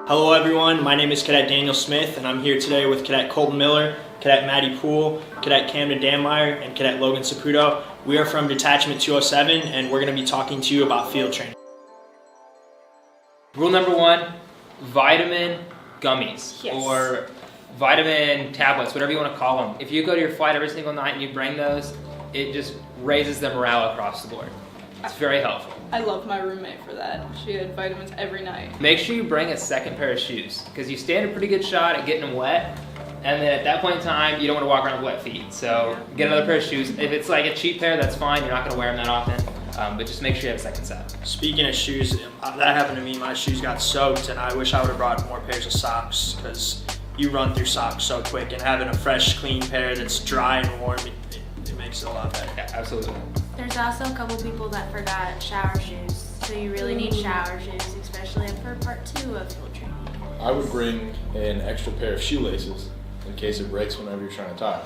Hello everyone, my name is Cadet Daniel Smith and I'm here today with Cadet Colton Miller, Cadet Maddie Poole, Cadet Camden Danmeyer, and Cadet Logan Saputo. We are from Detachment 207 and we're going to be talking to you about field training. Rule number one, vitamin gummies, Yes. or vitamin tablets, whatever you want to call them. If you go to your flight every single night and you bring those, it just raises the morale across the board. It's very helpful. I love my roommate for that. She had vitamins every night. Make sure you bring a second pair of shoes, because you stand a pretty good shot at getting them wet, and then at that point in time, you don't want to walk around with wet feet. So get another pair of shoes. If it's like a cheap pair, that's fine. You're not going to wear them that often, but just make sure you have a second set. Speaking of shoes, that happened to me. My shoes got soaked and I wish I would have brought more pairs of socks because you run through socks so quick, and having a fresh, clean pair that's dry and warm, it makes it a lot better. Yeah, absolutely. There's also a couple people that forgot shower shoes, so you really need shower shoes, especially for part 2 of field training. I would bring an extra pair of shoelaces in case it breaks whenever you're trying to tie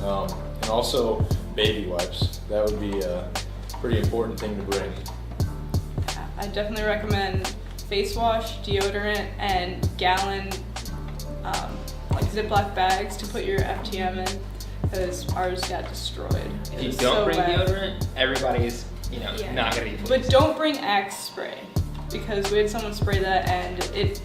them. And also baby wipes. That would be a pretty important thing to bring. I definitely recommend face wash, deodorant, and gallon like Ziploc bags to put your FTM in, because ours got destroyed. If you It was don't so bring wet. deodorant, everybody's Yeah. not going to be But pleased. don't bring Axe spray, because we had someone spray that and it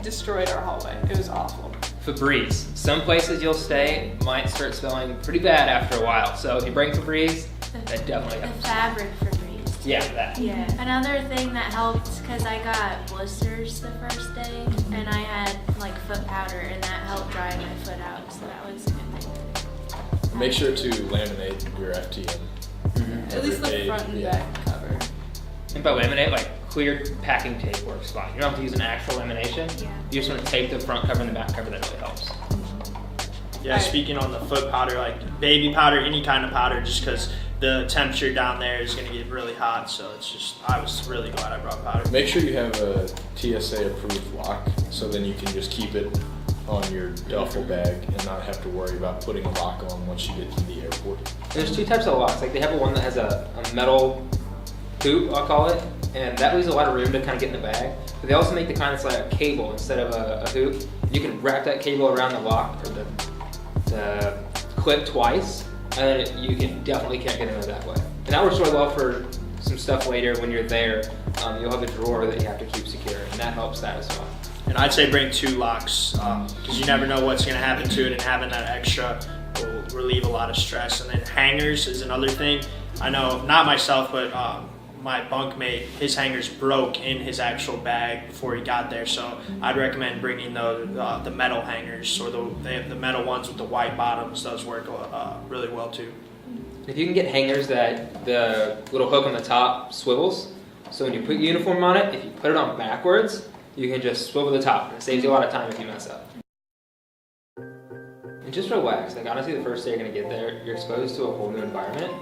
destroyed our hallway. It was awful. Febreze. Some places you'll stay might start smelling pretty bad after a while. So if you bring Febreze, that definitely The helps. fabric Febreze. Yeah, that. Yeah. Another thing that helped, because I got blisters the first day, and I had like foot powder, and that helped dry my foot out, so that was a good thing. Make sure to laminate your FTM. At least the front and back cover. And by laminate, like clear packing tape works fine. You don't have to use an actual lamination. Yeah. You just want to tape the front cover and the back cover. That really helps. Yeah, speaking on the foot powder, like baby powder, any kind of powder, just because the temperature down there is going to get really hot, so it's just, I was really glad I brought powder. Make sure you have a TSA approved lock, so then you can just keep it on your duffel bag and not have to worry about putting a lock on once you get to the airport. There's two types of locks. Like they have one that has a metal hoop, I'll call it, and that leaves a lot of room to kind of get in the bag. But they also make the kind that's like a cable instead of a hoop. You can wrap that cable around the lock or the clip twice, and then you definitely can't get in there that way. And that works really well for some stuff later when you're there. You'll have a drawer that you have to keep secure, and that helps that as well. And I'd say bring 2 locks because you never know what's going to happen to it, and having that extra will relieve a lot of stress. And then hangers is another thing. I know, not myself, but my bunkmate, his hangers broke in his actual bag before he got there, so I'd recommend bringing the metal hangers, or they have the metal ones with the white bottoms. Those work really well too. If you can get hangers that the little hook on the top swivels, so when you put your uniform on it, if you put it on backwards, you can just swivel the top. It saves you a lot of time if you mess up. And just relax. Like honestly, the first day you're gonna get there, you're exposed to a whole new environment.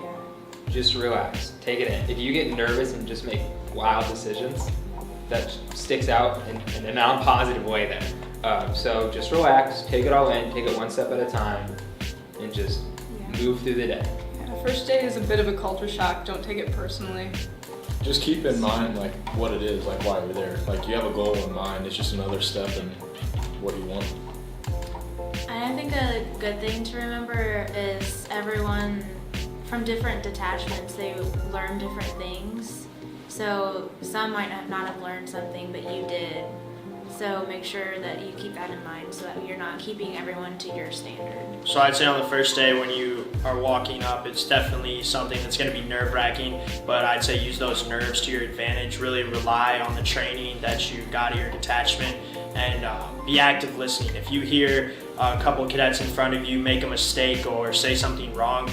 Just relax, take it in. If you get nervous and just make wild decisions, that sticks out in a non-positive way there. So just relax, take it all in, take it one step at a time, and just move through the day. Yeah, first day is a bit of a culture shock. Don't take it personally. Just keep in mind like what it is, like why you're there. Like you have a goal in mind, it's just another step in what you want. And I think a good thing to remember is everyone from different detachments, they learn different things. So some might not have learned something, but you did. So make sure that you keep that in mind so that you're not keeping everyone to your standard. So I'd say on the first day when you are walking up, it's definitely something that's going to be nerve-wracking, but I'd say use those nerves to your advantage. Really rely on the training that you got at your detachment, and be active listening. If you hear a couple of cadets in front of you make a mistake or say something wrong,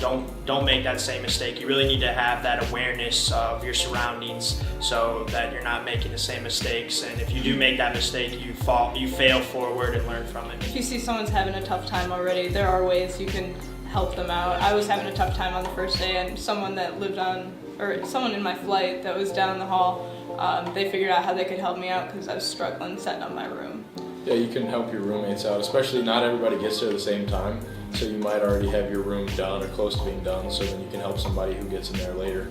don't make that same mistake. You really need to have that awareness of your surroundings so that you're not making the same mistakes, and if you do make that mistake, you fail forward and learn from it. If you see someone's having a tough time already, there are ways you can help them out. I was having a tough time on the first day, and someone in my flight that was down the hall, they figured out how they could help me out because I was struggling setting up my room. Yeah, you can help your roommates out, especially not everybody gets there at the same time. So you might already have your room done or close to being done, so then you can help somebody who gets in there later.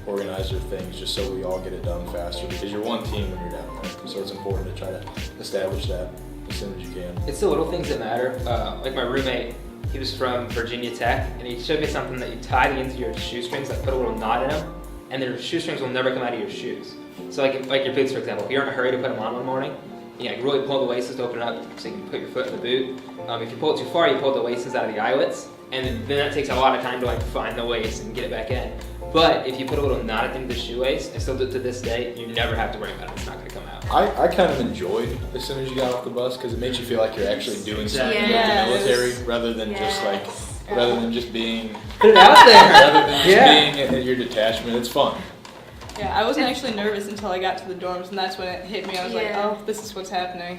organize their things just so we all get it done faster, because you're one team when you're down there. So it's important to try to establish that as soon as you can. It's the little things that matter. Like my roommate, he was from Virginia Tech, and he showed me something that you tie the ends of your shoestrings, like put a little knot in them, and their shoestrings will never come out of your shoes. So like your boots, for example, if you're in a hurry to put them on one morning, you know, you really pull the laces to open it up so you can put your foot in the boot. If you pull it too far, you pull the laces out of the eyelets, and then that takes a lot of time to like find the lace and get it back in. But if you put a little knot at the end of the shoelace, and still to this day, you never have to worry about it. It's not going to come out. I kind of enjoyed as soon as you got off the bus, because it makes you feel like you're actually doing something Yes. with the military rather than rather than just being Put it out there. rather than just being at your detachment. It's fun. Yeah, I wasn't actually nervous until I got to the dorms, and that's when it hit me. I was like, Yeah. oh, this is what's happening.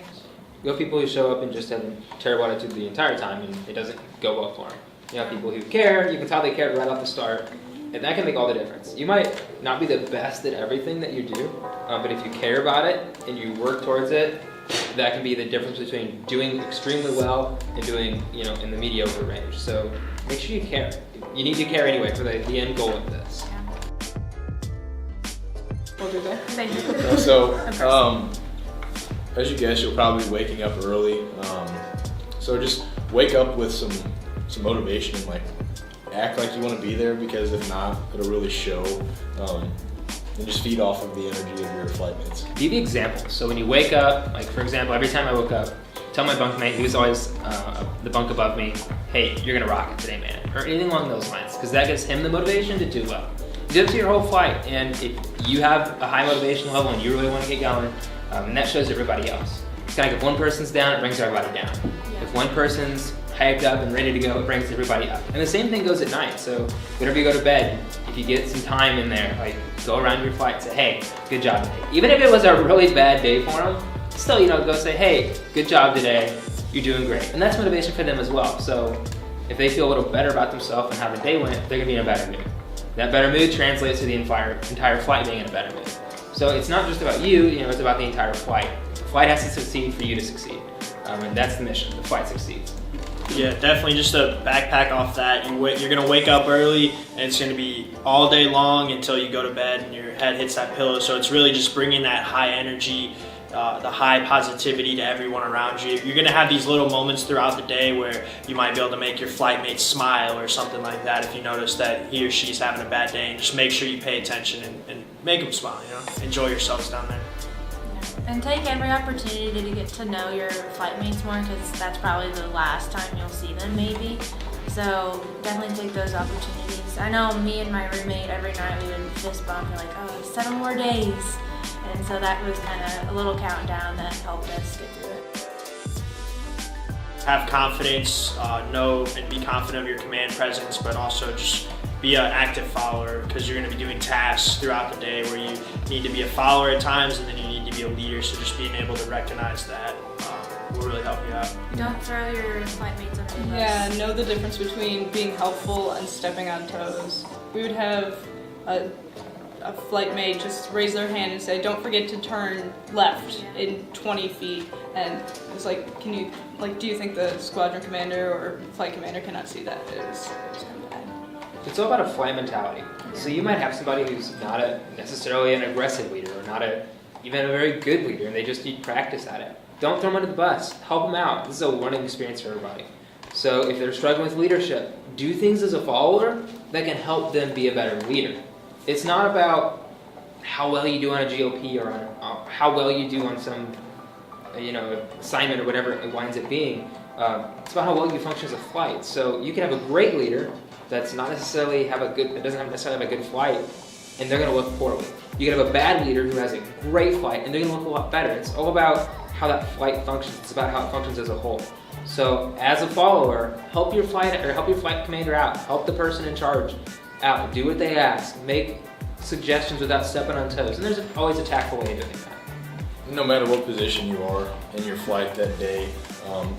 You have people who show up and just have a terrible attitude the entire time, and it doesn't go well for them. You have people who care. You can tell they care right off the start, and that can make all the difference. You might not be the best at everything that you do, but if you care about it and you work towards it, that can be the difference between doing extremely well and doing, you know, in the mediocre range. So make sure you care. You need to care anyway for the end goal of this. What did they? Thank you. So, as you guess, you'll probably be waking up early. So just wake up with some motivation and like act like you want to be there, because if not, it'll really show. And just feed off of the energy of your flight mates. Be the example. So when you wake up, like for example, every time I woke up, tell my bunkmate, who's always the bunk above me, hey, you're gonna rock it today, man, or anything along those lines, because that gives him the motivation to do well. Do it to your whole flight, and if you have a high motivation level and you really want to get going, and that shows everybody else. It's kind of like if one person's down, it brings everybody down. Yeah. If one person's hyped up and ready to go, it brings everybody up. And the same thing goes at night. So whenever you go to bed, if you get some time in there, like go around your flight and say, hey, good job today. Even if it was a really bad day for them, still, you know, go say, hey, good job today, you're doing great. And that's motivation for them as well. So if they feel a little better about themselves and how the day went, they're gonna be in a better mood. That better mood translates to the entire flight being in a better mood. So it's not just about you, you know, it's about the entire flight. The flight has to succeed for you to succeed. And that's the mission, the flight succeeds. Yeah, definitely just a backpack off that. You're going to wake up early, and it's going to be all day long until you go to bed and your head hits that pillow. So it's really just bringing that high energy, the high positivity to everyone around you. You're going to have these little moments throughout the day where you might be able to make your flight mate smile or something like that if you notice that he or she's having a bad day. And just make sure you pay attention and make them smile, you know? Enjoy yourselves down there. And take every opportunity to get to know your flight mates more, because that's probably the last time you'll see them maybe. So definitely take those opportunities. I know me and my roommate, every night we would fist bump and like, oh, 7 more days. And so that was kind of a little countdown that helped us get through it. Have confidence, know and be confident of your command presence, but also just be an active follower, because you're going to be doing tasks throughout the day where you need to be a follower at times and then you need to be a leader. So just being able to recognize that will really help you out. Don't throw your flight mates under the bus. Yeah, know the difference between being helpful and stepping on toes. We would have a flight mate just raise their hand and say, don't forget to turn left in 20 feet. And it's like, do you think the squadron commander or flight commander cannot see that? It was kind of bad. It's all about a flight mentality. So you might have somebody who's not necessarily an aggressive leader, or even a very good leader, and they just need practice at it. Don't throw them under the bus. Help them out. This is a learning experience for everybody. So if they're struggling with leadership, do things as a follower that can help them be a better leader. It's not about how well you do on a GOP or on how well you do on some, assignment or whatever it winds up being. It's about how well you function as a flight. So you can have a great leader that's not necessarily doesn't necessarily have a good flight, and they're going to look poorly. You can have a bad leader who has a great flight, and they're going to look a lot better. It's all about how that flight functions. It's about how it functions as a whole. So as a follower, help your flight commander out. Help the person in charge out. Do what they ask. Make suggestions without stepping on toes. And there's always a tactful way of doing that. No matter what position you are in your flight that day,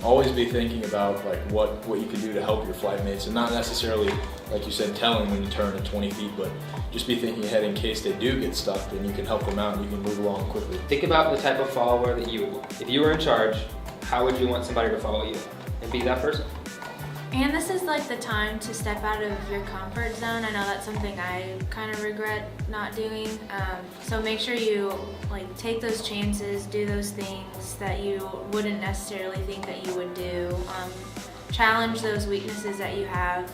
always be thinking about what you can do to help your flight mates, and not necessarily, like you said, telling when you turn at 20 feet, but just be thinking ahead in case they do get stuck, then you can help them out and you can move along quickly. Think about the type of follower that if you were in charge, how would you want somebody to follow you? And be that person. And this is like the time to step out of your comfort zone. I know that's something I kind of regret not doing. So make sure you like take those chances, do those things that you wouldn't necessarily think that you would do. Challenge those weaknesses that you have,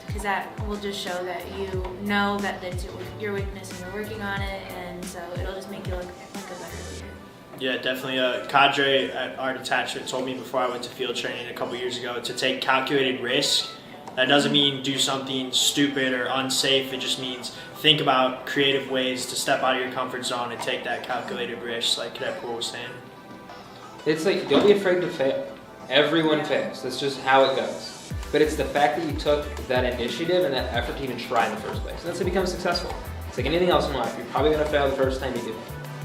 because that will just show that you know that it's your weakness and you're working on it, and so it'll just make you look like a better leader. Yeah, definitely. A cadre at our detachment told me before I went to field training a couple years ago to take calculated risk. That doesn't mean do something stupid or unsafe. It just means think about creative ways to step out of your comfort zone and take that calculated risk, like Cadet Poole was saying. It's like, don't be afraid to fail. Everyone fails. That's just how it goes. But it's the fact that you took that initiative and that effort to even try in the first place. And that's to become successful. It's like anything else in life. You're probably going to fail the first time you do it.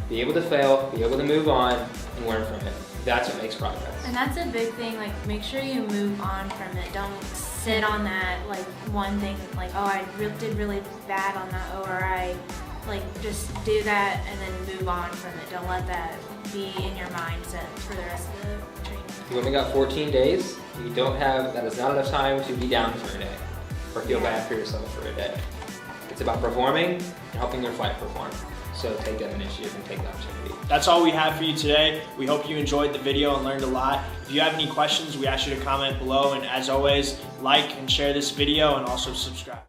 Be able to fail, be able to move on, and learn from it. That's what makes progress. And that's a big thing, like make sure you move on from it. Don't sit on that like one thing, like, oh, I did really bad on that, or I like just do that and then move on from it. Don't let that be in your mindset for the rest of the training. You only got 14 days. You don't have, that is not enough time to be down for a day or feel bad for yourself for a day. It's about performing and helping your flight perform. So take that initiative and take the opportunity. That's all we have for you today. We hope you enjoyed the video and learned a lot. If you have any questions, we ask you to comment below. And as always, like and share this video and also subscribe.